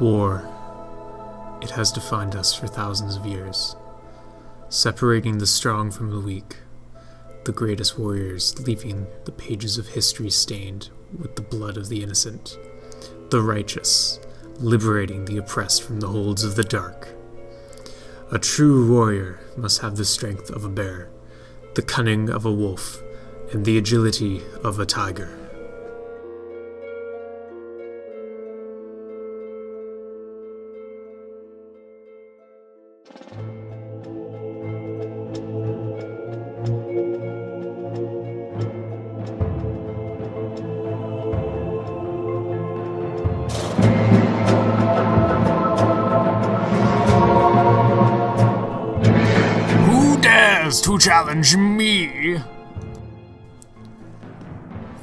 War. It has defined us for thousands of years, separating the strong from the weak, the greatest warriors leaving the pages of history stained with the blood of the innocent, the righteous liberating the oppressed from the holds of the dark. A true warrior must have the strength of a bear, the cunning of a wolf, and the agility of a tiger. To challenge me?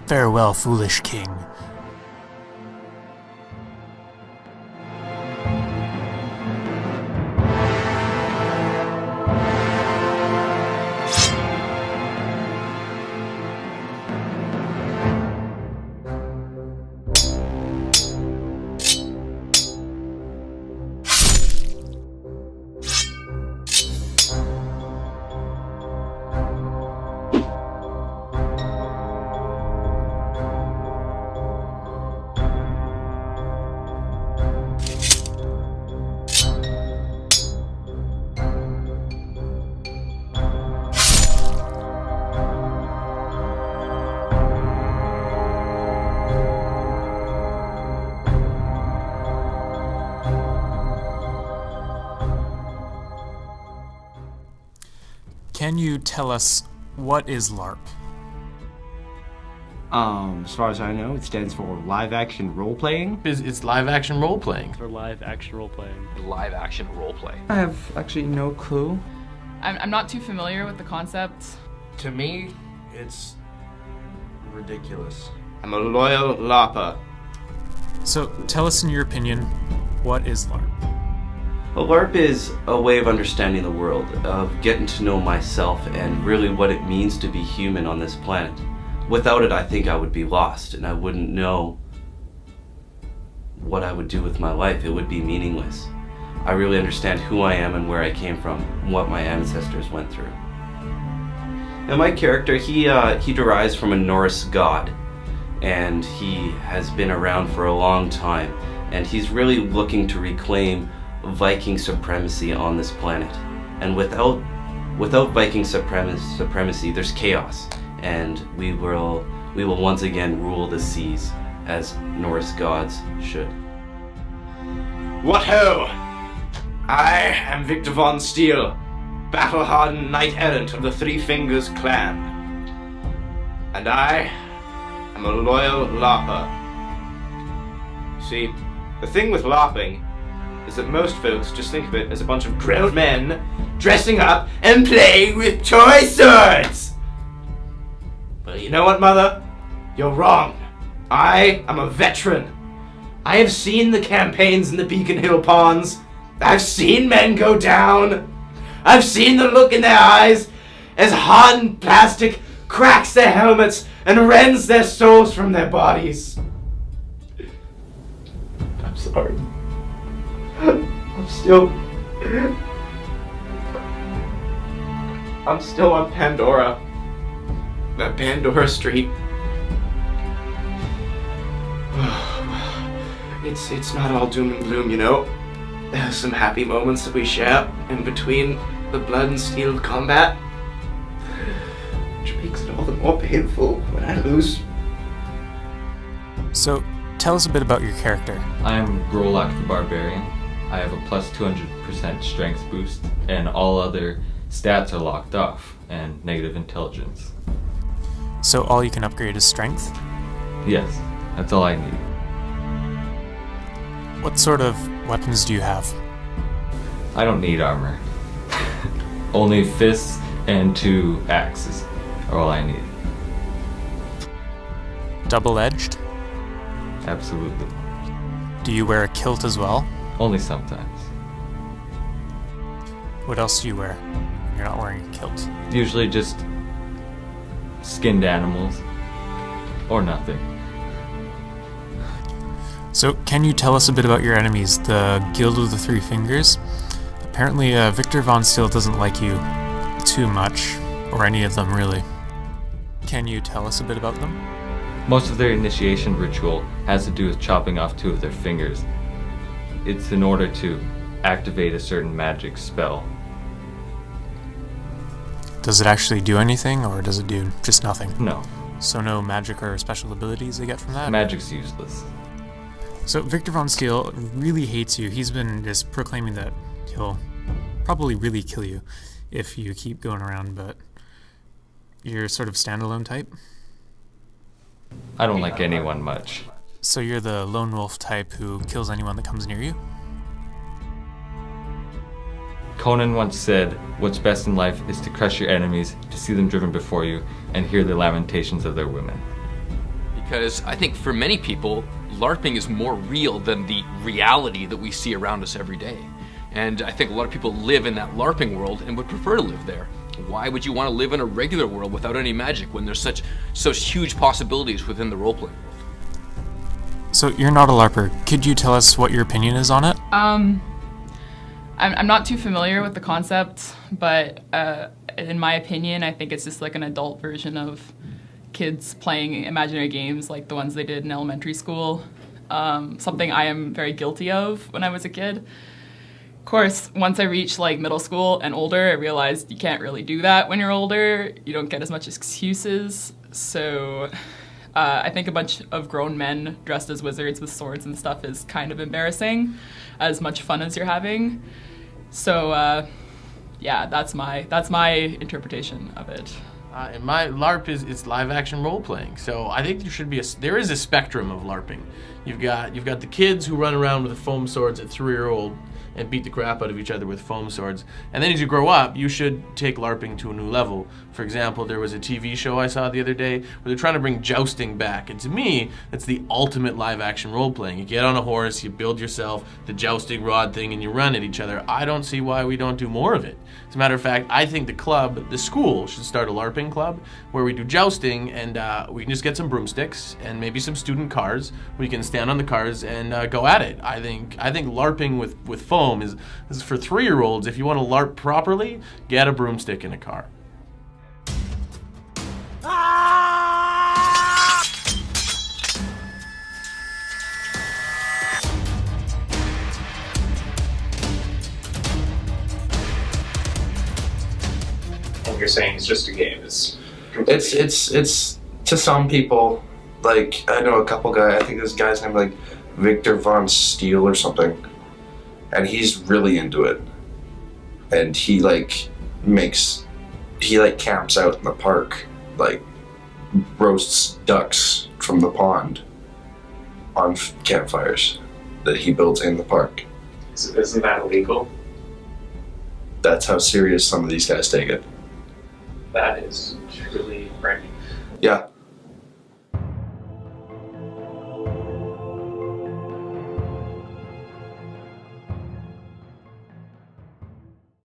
Farewell, foolish king. Can you tell us what is LARP? As far as I know, it stands for live action role playing. It's live action role playing. For live action role playing. Live action role play. I have actually no clue. I'm not too familiar with the concept. To me, it's ridiculous. I'm a loyal LARPer. So tell us in your opinion, what is LARP? Well, LARP is a way of understanding the world, of getting to know myself and really what it means to be human on this planet. Without it, I think I would be lost and I wouldn't know what I would do with my life. It would be meaningless. I really understand who I am and where I came from, and what my ancestors went through. Now my character, he derives from a Norse god, and he has been around for a long time, and he's really looking to reclaim Viking supremacy on this planet. And without Viking supremacy, there's chaos, and we will once again rule the seas as Norse gods should. What ho! I am Victor von Steel, battle-hardened knight-errant of the Three Fingers clan. And I am a loyal LARPer. See, the thing with LARPing is that most folks just think of it as a bunch of grown men dressing up and playing with toy swords. But you know what, Mother? You're wrong. I am a veteran. I have seen the campaigns in the Beacon Hill Ponds. I've seen men go down. I've seen the look in their eyes as hardened plastic cracks their helmets and rends their souls from their bodies. I'm sorry. I'm still on Pandora. That Pandora Street. It's not all doom and gloom, you know. There's some happy moments that we share in between the blood and steel combat, which makes it all the more painful when I lose. So tell us a bit about your character. I'm Grolak the Barbarian. I have a plus 200% strength boost, and all other stats are locked off, and negative intelligence. So all you can upgrade is strength? Yes, that's all I need. What sort of weapons do you have? I don't need armor. Only fists and 2 axes are all I need. Double-edged? Absolutely. Do you wear a kilt as well? Only sometimes. What else do you wear when you're not wearing a kilt? Usually just skinned animals, or nothing. So, can you tell us a bit about your enemies, the Guild of the Three Fingers? Apparently, Victor Von Steele doesn't like you too much, or any of them really. Can you tell us a bit about them? Most of their initiation ritual has to do with chopping off 2 of their fingers. It's in order to activate a certain magic spell. Does it actually do anything, or does it do just nothing? No, So no magic or special abilities they get from that? magic's useless. So Victor Von Steele really hates you. He's been just proclaiming that he'll probably really kill you if you keep going around, but you're sort of standalone type? I don't like anyone much. So you're the lone wolf type who kills anyone that comes near you? Conan once said, "What's best in life is to crush your enemies, to see them driven before you, and hear the lamentations of their women." Because I think for many people, LARPing is more real than the reality that we see around us every day. And I think a lot of people live in that LARPing world and would prefer to live there. Why would you want to live in a regular world without any magic when there's such huge possibilities within the role-playing world? So you're not a LARPer. Could you tell us what your opinion is on it? I'm not too familiar with the concept, but in my opinion, I think it's just like an adult version of kids playing imaginary games like the ones they did in elementary school. Something I am very guilty of when I was a kid. Of course, once I reached like middle school and older, I realized you can't really do that when you're older. You don't get as much excuses. So I think a bunch of grown men dressed as wizards with swords and stuff is kind of embarrassing, as much fun as you're having. So yeah, that's my interpretation of it. And my LARP is live action role playing. So I think there is a spectrum of LARPing. You've got the kids who run around with foam swords at 3-year-old and beat the crap out of each other with foam swords. And then as you grow up, you should take LARPing to a new level. For example, there was a TV show I saw the other day where they're trying to bring jousting back. And to me, that's the ultimate live action role playing. You get on a horse, you build yourself the jousting rod thing, and you run at each other. I don't see why we don't do more of it. As a matter of fact, I think the school should start a LARPing club where we do jousting, and we can just get some broomsticks and maybe some student cars. We can stand on the cars and go at it. I think LARPing with foam is for 3-year-olds. If you want to LARP properly, get a broomstick in a car. And you're saying it's just a game. It's to some people, like I know a couple guys. I think this guy's name like Victor Von Steele or something, and he's really into it. And he camps out in the park, like roasts ducks from the pond on campfires that he builds in the park. Isn't that illegal? That's how serious some of these guys take it. That is truly frightening. Yeah,